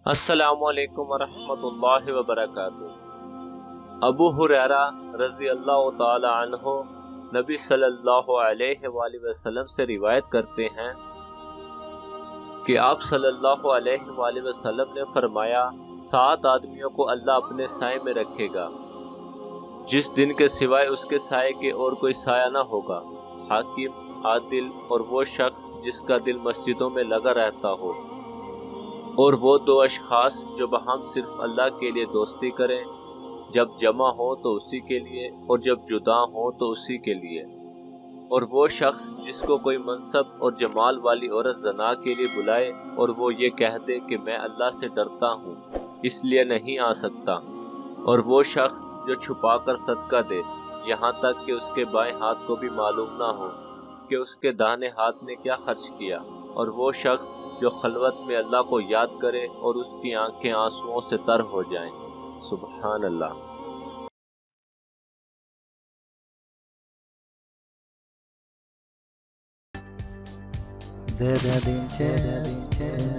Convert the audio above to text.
السلام علیکم ورحمۃ اللہ وبرکاتہ۔ ابو ہریرہ رضی اللہ تعالی عنہ نبی صلی اللہ علیہ وآلہ وسلم سے روایت کرتے ہیں کہ آپ صلی اللہ علیہ وآلہ وسلم نے فرمایا، 7 آدمیوں کو اللہ اپنے سائے میں رکھے گا جس دن کے سوائے اس کے سائے کے اور کوئی سایہ نہ ہوگا، حاکم، عادل اور وہ شخص جس کا دل مسجدوں میں لگا رہتا ہو، اور وہ 2 اشخاص جو باہم صرف اللہ کے لیے دوستی کریں، جب جمع ہو تو اسی کے لیے اور جب جدا ہو تو اسی کے لیے، اور وہ شخص جس کو کوئی منصب اور جمال والی عورت زنا کے لیے بلائے اور وہ یہ کہہ دے کہ میں اللہ سے ڈرتا ہوں اس لیے نہیں آ سکتا، اور وہ شخص جو چھپا کر صدقہ دے یہاں تک کہ اس کے بائیں ہاتھ کو بھی معلوم نہ ہو کہ اس کے داہنے ہاتھ نے کیا خرچ کیا، اور وہ شخص جو خلوت میں اللہ کو یاد کرے اور اس کی آنکھیں آنسوؤں سے تر ہو جائیں۔ سبحان اللہ۔ The